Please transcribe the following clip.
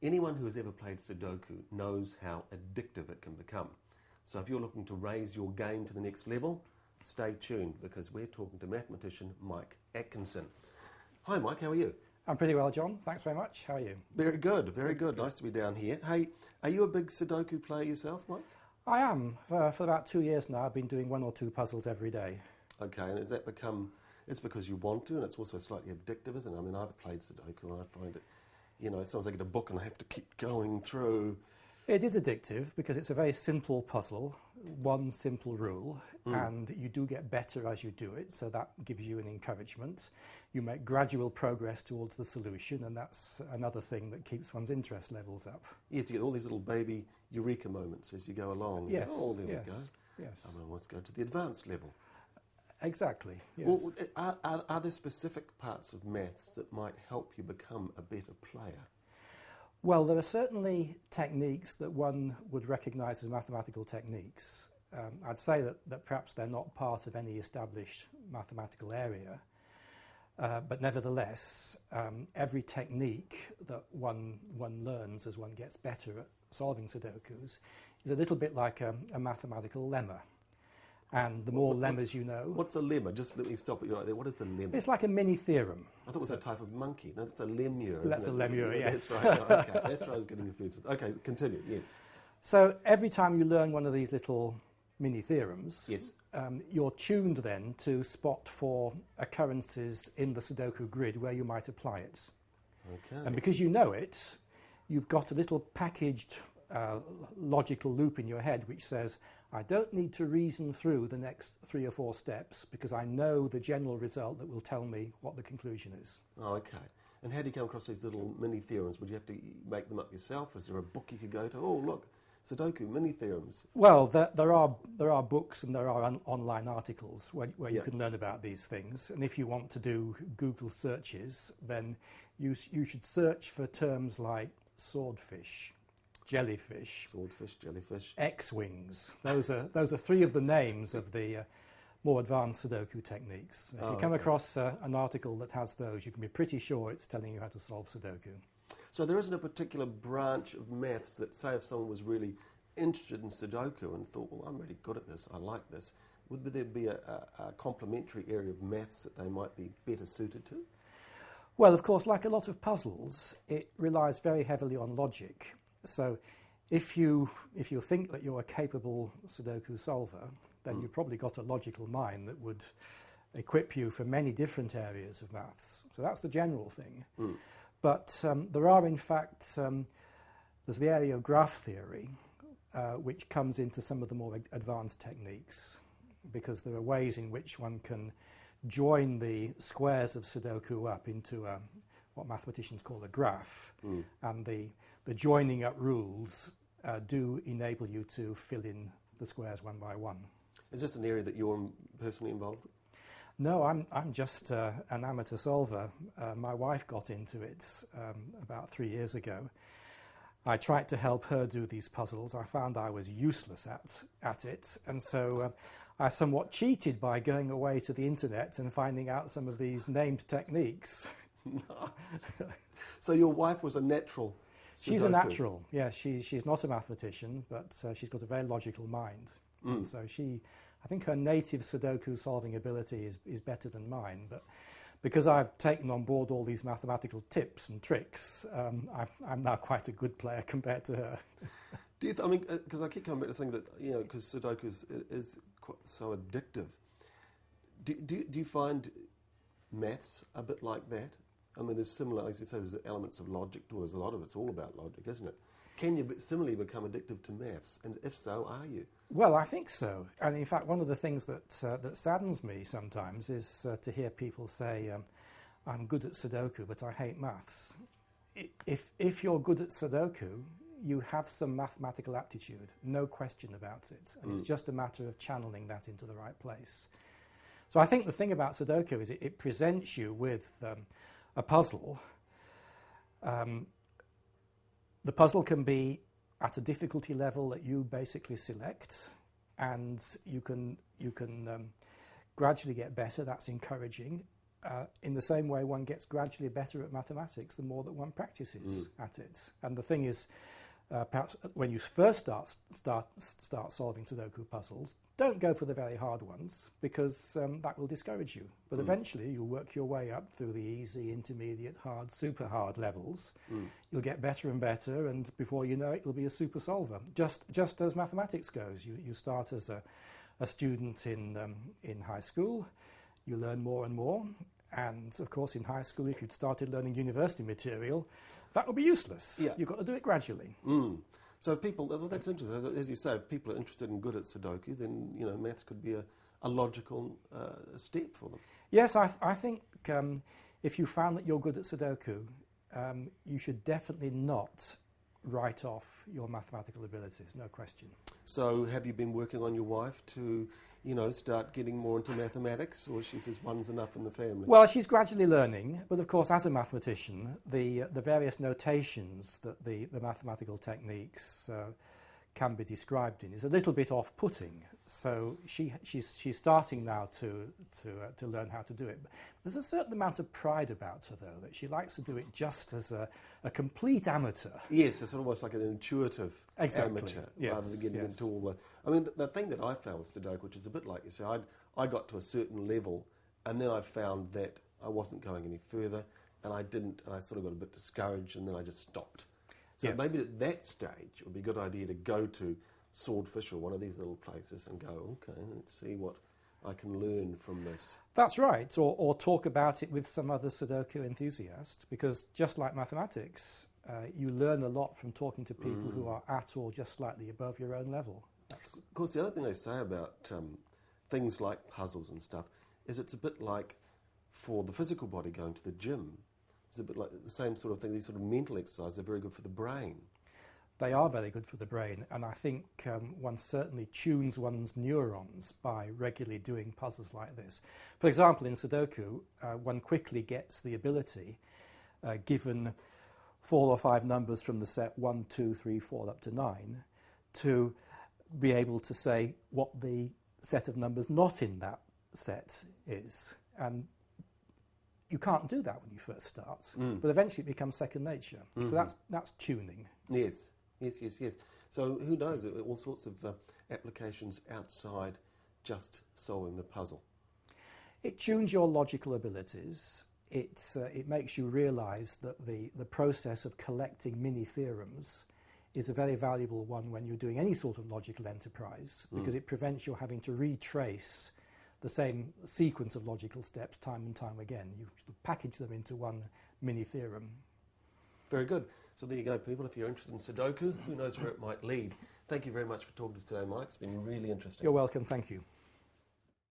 Anyone who has ever played Sudoku knows how addictive it can become. So if you're looking to raise your game to the next level, stay tuned because we're talking to mathematician Mike Atkinson. Hi Mike, how are you? I'm pretty well, John. Thanks very much. How are you? Very good, very good. Nice to be down here. Hey, are you a big Sudoku player yourself, Mike? I am. For about 2 years now, I've been doing 1 or 2 puzzles every day. Okay, and has that become, it's because you want to, and it's also slightly addictive, isn't it? I mean, I've played Sudoku and I find it, sometimes I get a book and I have to keep going through. It is addictive because it's a very simple puzzle, one simple rule, and you do get better as you do it, so that gives you an encouragement. You make gradual progress towards the solution, and that's another thing that keeps one's interest levels up. Yes, you get all these little baby eureka moments as you go along. Yes, oh, there we go. Yes. I must go to the advanced level. Exactly, yes. Well, are there specific parts of maths that might help you become a better player? Well, there are certainly techniques that one would recognise as mathematical techniques. I'd say that perhaps they're not part of any established mathematical area, but nevertheless, every technique that one learns as one gets better at solving Sudokus is a little bit like a mathematical lemma. And the more lemmas you know... What's a lemma? Just let me stop you right there. What is a lemma? It's like a mini theorem. I thought it was a type of monkey. No, that's a lemur, That's a lemur, yes. That's right. Oh, okay, that's what I was getting confused with. Okay, continue, yes. So every time you learn one of these little mini theorems, yes. You're tuned then to spot for occurrences in the Sudoku grid where you might apply it. Okay. And because you know it, you've got a little packaged logical loop in your head which says, I don't need to reason through the next 3 or 4 steps because I know the general result that will tell me what the conclusion is. Oh, okay. And how do you come across these little mini theorems? Would you have to make them up yourself? Is there a book you could go to? Oh, look, Sudoku mini theorems. Well, there are books and there are online articles where you can learn about these things. And if you want to do Google searches, then you should search for terms like swordfish, jellyfish, jellyfish, X-wings. Those are 3 of the names of the more advanced Sudoku techniques. If you come across an article that has those, you can be pretty sure it's telling you how to solve Sudoku. So there isn't a particular branch of maths that, say, if someone was really interested in Sudoku and thought, well, I'm really good at this, I like this, would there be a complementary area of maths that they might be better suited to? Well, of course, like a lot of puzzles, it relies very heavily on logic. So if you think that you're a capable Sudoku solver, then you've probably got a logical mind that would equip you for many different areas of maths. So that's the general thing. But there are, in fact, there's the area of graph theory, which comes into some of the more advanced techniques, because there are ways in which one can join the squares of Sudoku up into what mathematicians call a graph, and the joining up rules do enable you to fill in the squares one by one. Is this an area that you're personally involved with? No, I'm just an amateur solver. My wife got into it about 3 years ago. I tried to help her do these puzzles. I found I was useless at it, and so I somewhat cheated by going away to the internet and finding out some of these named techniques. So your wife was a natural Sudoku. She's a natural, yes. She's not a mathematician, but she's got a very logical mind. And so I think her native Sudoku solving ability is better than mine, but because I've taken on board all these mathematical tips and tricks, I'm now quite a good player compared to her. Do you? I mean, because I keep coming back to saying that because Sudoku is quite so addictive. Do you find maths a bit like that? I mean, there's similar, as you say, there's elements of logic. Well, there's a lot of it's all about logic, isn't it? Can you similarly become addictive to maths? And if so, are you? Well, I think so. And in fact, one of the things that saddens me sometimes is to hear people say, I'm good at Sudoku, but I hate maths. If you're good at Sudoku, you have some mathematical aptitude, no question about it. And it's just a matter of channeling that into the right place. So I think the thing about Sudoku is it presents you with a puzzle. The puzzle can be at a difficulty level that you basically select, and you can gradually get better. That's encouraging. in the same way one gets gradually better at mathematics the more that one practices at it. And the thing is, perhaps when you first start solving Sudoku puzzles, don't go for the very hard ones, because that will discourage you. But eventually you'll work your way up through the easy, intermediate, hard, super hard levels. You'll get better and better, and before you know it, you'll be a super solver. Just as mathematics goes, you start as a student in high school, you learn more and more, and of course in high school, if you'd started learning university material, that would be useless. Yeah. You've got to do it gradually. So if people, well, that's interesting. As you say, if people are interested and good at Sudoku, then maths could be a logical step for them. Yes, I think if you found that you're good at Sudoku, you should definitely not write off your mathematical abilities, no question. So have you been working on your wife to, start getting more into mathematics, or she says one's enough in the family? Well, she's gradually learning, but of course, as a mathematician, the various notations that the mathematical techniques can be described in is a little bit off-putting. So she's starting now to learn how to do it. There's a certain amount of pride about her, though, that she likes to do it just as a complete amateur. Yes, it's almost like an intuitive amateur, yes, rather than getting into all the... I mean, the thing that I found with Sudoku, which is a bit like you say, I got to a certain level, and then I found that I wasn't going any further, and I sort of got a bit discouraged, and then I just stopped. So maybe at that stage it would be a good idea to go to Swordfish or one of these little places and go, okay, let's see what I can learn from this. That's right, or talk about it with some other Sudoku enthusiast, because just like mathematics, you learn a lot from talking to people who are at or just slightly above your own level. Of course, the other thing they say about things like puzzles and stuff is it's a bit like for the physical body going to the gym. It's a bit like the same sort of thing. These sort of mental exercises are very good for the brain. They are very good for the brain, and I think one certainly tunes one's neurons by regularly doing puzzles like this. For example, in Sudoku, one quickly gets the ability, given 4 or 5 numbers from the set 1, 2, 3, 4 up to 9, to be able to say what the set of numbers not in that set is. And you can't do that when you first start, but eventually it becomes second nature. So that's tuning. Yes. So who knows, all sorts of applications outside just solving the puzzle. It tunes your logical abilities. It makes you realise that the process of collecting mini-theorems is a very valuable one when you're doing any sort of logical enterprise, because it prevents you having to retrace the same sequence of logical steps time and time again. You package them into one mini-theorem. Very good. So there you go, people. If you're interested in Sudoku, who knows where it might lead. Thank you very much for talking to us today, Mike. It's been really interesting. You're welcome. Thank you.